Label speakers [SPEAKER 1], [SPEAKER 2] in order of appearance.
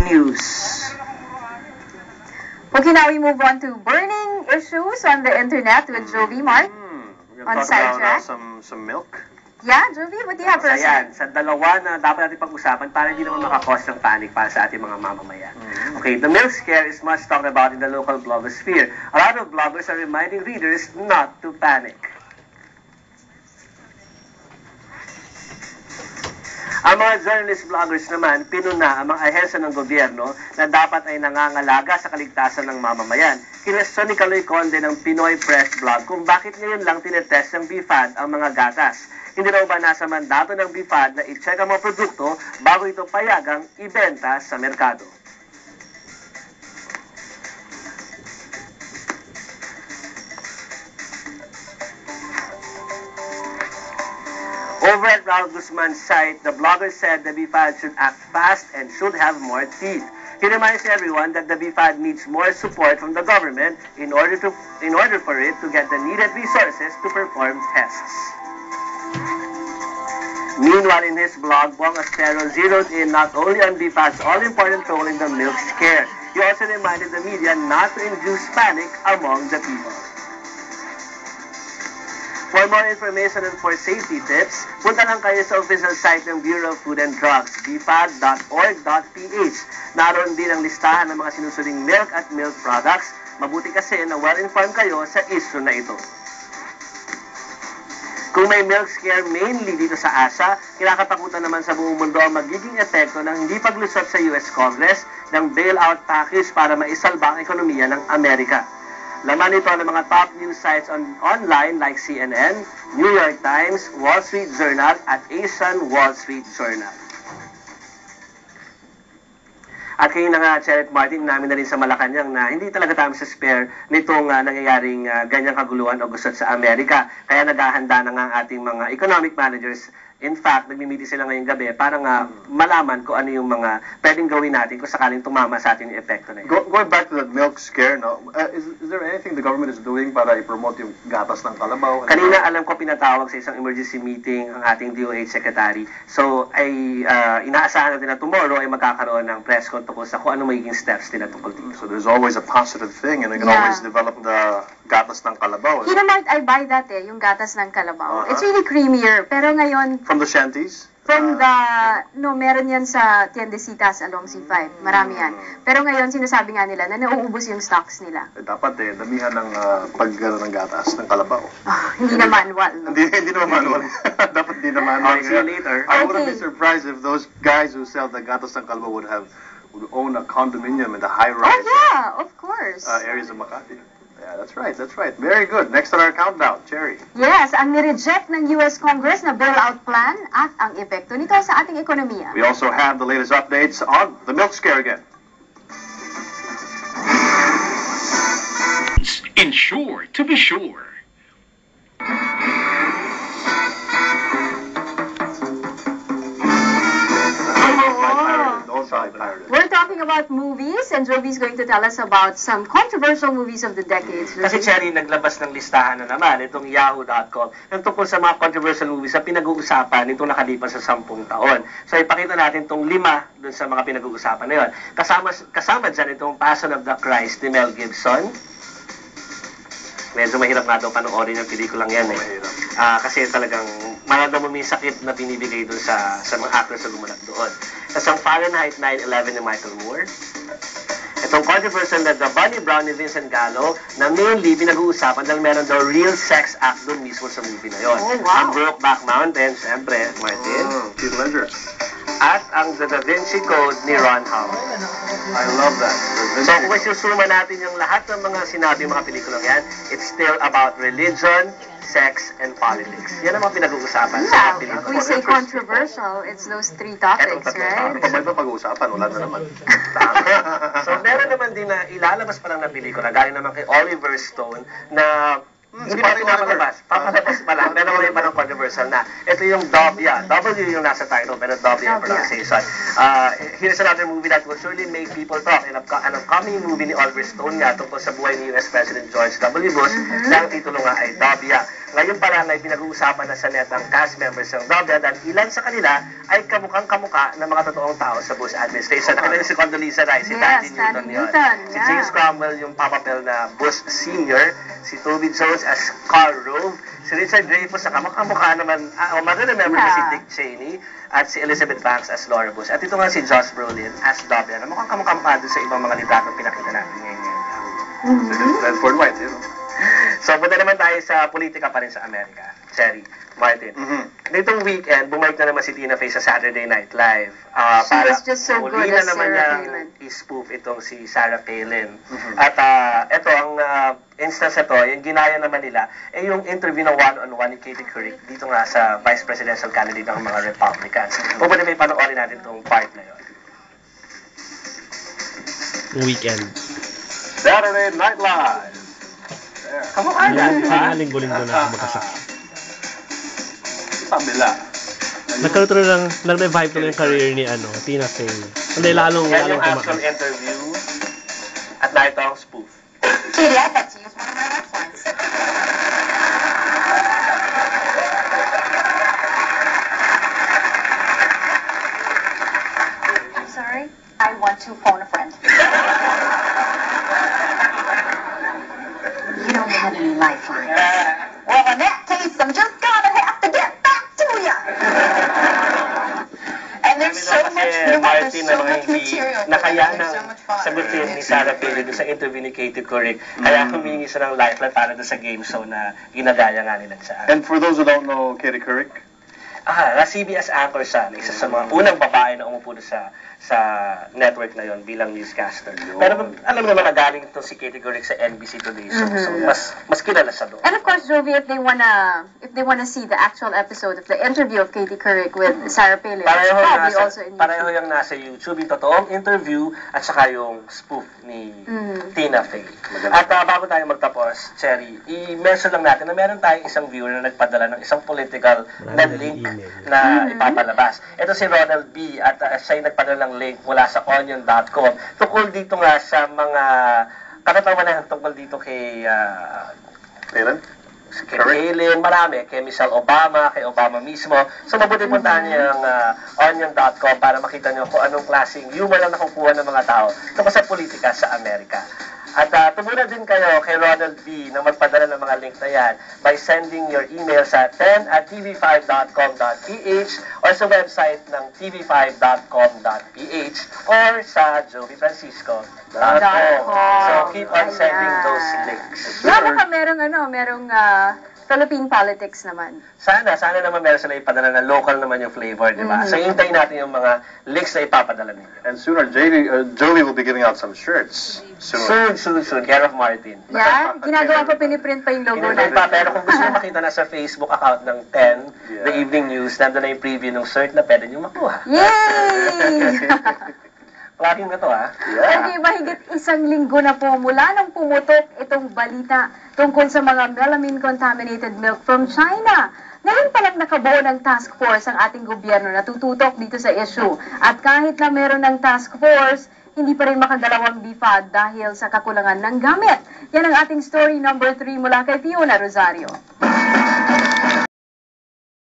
[SPEAKER 1] news.
[SPEAKER 2] Okay, now we move on to burning issues on the internet with Jovi Mark on Sidetrack.
[SPEAKER 3] Some milk.
[SPEAKER 2] Yeah, Jovi, what do you have for us?
[SPEAKER 1] Ayan, sa dalawa na dapat natin pag-usapan para hindi naman makakos ng panic para sa ating mga mamamayan. Okay, the milk scare is much talked about in the local blogosphere. A lot of bloggers are reminding readers not to panic. Ang mga journalist-bloggers naman, pinuna ang mga ahensya ng gobyerno na dapat ay nangangalaga sa kaligtasan ng mamamayan. Kinestyon ni Kaloy Conde ng Pinoy Press Blog kung bakit ngayon lang tinetest ng BIFAD ang mga gatas. Hindi raw ba nasa mandato ng BIFAD na i-check ang mga produkto bago ito payagang ibenta sa merkado? Over at Raul Guzman's site, the blogger said the BIFAD should act fast and should have more teeth. He reminds everyone that the BIFAD needs more support from the government in order for it to get the needed resources to perform tests. Meanwhile, in his blog, Bong Astero zeroed in not only on BIFAD's all-important role in the milk scare, he also reminded the media not to induce panic among the people. For more information and for safety tips, punta lang kayo sa official site ng Bureau of Food and Drugs, bfad.org.ph. Naroon din ang listahan ng mga sinusuling milk at milk products. Mabuti kasi na well-informed kayo sa issue na ito. Kung may milk scare mainly dito sa Asia, kinakatakutan naman sa buong mundo ang magiging epekto ng hindi paglusot sa US Congress ng bailout package para maisalba ang ekonomiya ng Amerika. Laman ito ng mga top news sites online like CNN, New York Times, Wall Street Journal at Asian Wall Street Journal. At kayo na nga, Cheryl Martin, namin na rin sa Malacanang na hindi talaga tayo sa spare nitong nangyayaring ganyang kaguluhan o gusot sa Amerika. Kaya naghahanda na nga ang ating mga economic managers. In fact, nagmimiti sila ngayong gabi para nga malaman kung ano yung mga pwedeng gawin natin kung sakaling tumama sa ating yung epekto na yun.
[SPEAKER 3] Going back to that milk scare, no, is there anything the government is doing para i-promote yung gatas ng kalabaw?
[SPEAKER 1] Kanina alam ko pinatawag sa isang emergency meeting ang ating DOH Secretary. So, ay inaasahan natin na tomorrow ay magkakaroon ng press con tungkol sa kung ano magiging steps nila tungkol dito.
[SPEAKER 3] So there's always a positive thing and they can always develop the gatas ng kalabaw.
[SPEAKER 2] You know, Mark, I buy that yung gatas ng kalabaw. It's really creamier. Pero ngayon,
[SPEAKER 3] from the shanties?
[SPEAKER 2] From the, meron yan sa Tiendesitas along C5. Marami yan. Pero ngayon, sinasabi nga nila na nauubos yung stocks nila.
[SPEAKER 3] Dapat damihan ng paggano ng gatas ng kalabaw.
[SPEAKER 2] Hindi na manual, no?
[SPEAKER 3] Hindi na manual. Dapat hindi na manual.
[SPEAKER 1] See you later.
[SPEAKER 3] I wouldn't be surprised if those guys who sell the gatas ng kalabaw would own a condominium in the high-rise
[SPEAKER 2] of course.
[SPEAKER 3] Areas of Makati. Yeah, that's right. Very good. Next on our countdown, Cherry.
[SPEAKER 2] Yes, ang nireject ng US Congress na bailout plan at ang epekto nito sa ating ekonomiya.
[SPEAKER 3] We also have the latest updates on the milk scare again.
[SPEAKER 4] Ensure to be sure.
[SPEAKER 2] We're talking about movies, and Jovi's going to tell us about some controversial movies of the decades.
[SPEAKER 1] Kasi Cherry, naglabas ng listahan na naman itong yahoo.com ng tungkol sa mga controversial movies na pinag-uusapan nitong nakalipas sa 10 taon. So ipakita natin itong 5 dun sa mga pinag-uusapan na yun. Kasama dyan itong Passion of the Christ ni Mel Gibson. Medyo mahirap nga daw panoorin yung pelikulang yan eh. Kasi talagang maramdaman mo may sakit na binibigay doon sa mga actors na gumanap doon. Tapos ang Fahrenheit 9/11 ni Michael Moore. Itong controversial na The Bunny Brown ni Vincent Gallo na mainly pinag-uusapan dahil meron daw real sex act doon mismo sa movie na yon.
[SPEAKER 2] Oh, wow.
[SPEAKER 1] Ang Brokeback Mountain, siyempre, Martin.
[SPEAKER 3] Keith Ledger.
[SPEAKER 1] At ang The Da Vinci Code ni Ron Howard.
[SPEAKER 3] I love that.
[SPEAKER 1] So kung isusuma natin yung lahat ng mga sinabi mga pelikulang yan, it's still about religion, sex, and politics. Yan ang mga pinag-uusapan sa mga pelikula.
[SPEAKER 2] If we say controversial, it's those 3 topics, right?
[SPEAKER 3] Ano pa ba ito pag-uusapan? Wala na naman.
[SPEAKER 1] So meron naman din na ilalabas pa lang na pelikula, galing naman kay Oliver Stone, na hindi pa pinapalabas. Papalabas pa lang. Pero may parang controversial na. Ito yung Dobia. W yung nasa title, pero Dobia yung pronunciation. Here's another movie that will surely make people talk. An upcoming movie ni Oliver Stone nga tungkol sa buhay ni US President George W. Bush na ang titulo nga ay Dobia. Ngayon pa lang ay pinag-uusapan na sa net ang cast members ng Dobya dahil ilan sa kanila ay kamukhang-kamukha ng mga totoong tao sa Bush administration. Nakita niyo si Condoleezza Rice, si
[SPEAKER 2] Yes,
[SPEAKER 1] Tandy Newton yun.
[SPEAKER 2] Newton,
[SPEAKER 1] Si
[SPEAKER 2] yeah.
[SPEAKER 1] James Cromwell yung papapel na Bush Senior, si Toby Jones as Karl Rove, si Richard Dreyfuss sa kamukha naman, remember
[SPEAKER 2] Yeah.
[SPEAKER 1] si Dick Cheney, at si Elizabeth Banks as Laura Bush. At ito nga si Josh Brolin as Dobya, na mukhang kamukha doon sa ibang mga litratong pinakita natin ngayon.
[SPEAKER 3] Redford White, you know.
[SPEAKER 1] So, punta naman tayo sa politika pa rin sa Amerika. Cherry, Martin. Nitong weekend, bumalik na naman si Tina Fey sa Saturday Night Live.
[SPEAKER 2] She was just so
[SPEAKER 1] muli
[SPEAKER 2] good
[SPEAKER 1] na
[SPEAKER 2] as
[SPEAKER 1] naman
[SPEAKER 2] Sarah
[SPEAKER 1] niyang
[SPEAKER 2] Palin.
[SPEAKER 1] i-spoof itong si Sarah Palin. At ito, ang instance na to, yung ginaya naman nila, yung interview ng one-on-one ni Katie Couric dito nga sa vice presidential candidate ng mga Republicans. Pupunta may panoorin natin itong part na yun.
[SPEAKER 5] Weekend.
[SPEAKER 3] Saturday Night Live.
[SPEAKER 1] Kamukha na, di ba?
[SPEAKER 5] Linggo-linggo na magkasakit.
[SPEAKER 3] Pabila.
[SPEAKER 5] Nagkaroon lang revive ko na yung career ni Tina Fey. Hindi, lalong
[SPEAKER 1] Yan yung
[SPEAKER 5] tumaas.
[SPEAKER 1] actual interview. At narito ang spoof.
[SPEAKER 6] Katie, I bet you use one of my websites. I'm sorry? I want to phone a friend. You don't have any lifeline. Well, in that case, I'm just gonna have to get back to you. And there's so much, you know what, there's so much material.
[SPEAKER 1] na kaya
[SPEAKER 6] There's
[SPEAKER 1] nang
[SPEAKER 6] so much fun.
[SPEAKER 1] sagutin ni Sarah Palin doon sa interview ni Katie Couric. Kaya humingi siya ng lifeline para doon sa game show na ginagaya nga nila siya.
[SPEAKER 3] And for those who don't know Katie Couric,
[SPEAKER 1] Na CBS anchor siya, isa sa mga unang babae na umupo doon sa network na yon bilang newscaster. Pero alam mo naman na galing ito si Katie Couric sa NBC Today. So mas kilala siya doon.
[SPEAKER 2] And of course, Jovi, if they wanna see the actual episode of the interview of Katie Couric with Sarah Palin, it's probably also in YouTube.
[SPEAKER 1] Pareho yung nasa YouTube, yung totoong interview at saka yung spoof ni Tina Fey. At bago tayo magtapos, Cherry, i-mention lang natin na meron tayong isang viewer na nagpadala ng isang political na link na ipapalabas. Ito si Ronald B. at siya yung nagpadala ng link mula sa onion.com. Tungkol dito nga sa mga katatawanan tungkol dito kay
[SPEAKER 3] Palin?
[SPEAKER 1] kay Palin, marami, kay Michelle Obama, kay Obama mismo. So mabuti puntahan niyo ang onion.com para makita niyo kung anong klaseng humor ang nakukuha ng mga tao tungkol sa politika sa Amerika. At tumulad din kayo kay Ronald B. na magpadala ng mga link na yan by sending your email sa 10@tv5.com.ph or sa website ng tv5.com.ph or sa joeyfrancisco.com. So keep on sending those links.
[SPEAKER 2] Baka merong Philippine politics naman.
[SPEAKER 1] Sana naman meron sila ipadala na local naman yung flavor, di ba? So hintayin natin yung mga links na ipapadala ninyo.
[SPEAKER 3] And sooner, Joey will be giving out some shirts. Soon.
[SPEAKER 1] Soon. Care of Martin.
[SPEAKER 2] Yeah? Ginagawa pa, piniprint pa yung logo
[SPEAKER 1] Pinipin
[SPEAKER 2] natin.
[SPEAKER 1] pa, pero kung gusto nyo makita na sa Facebook account ng 10, The Evening News, nandun na yung preview ng shirt na pwede nyo makuha.
[SPEAKER 2] Yay!
[SPEAKER 1] Plugging na to, ha?
[SPEAKER 2] Okay, mahigit isang linggo na po mula nang pumutok itong balita tungkol sa mga melamine-contaminated milk from China. Ngayon pa lang nakabuo ng task force ang ating gobyerno na tututok dito sa issue. At kahit na meron ng task force, hindi pa rin makadalawang DFAD dahil sa kakulangan ng gamit. Yan ang ating story number 3 mula kay Fiona Rosario.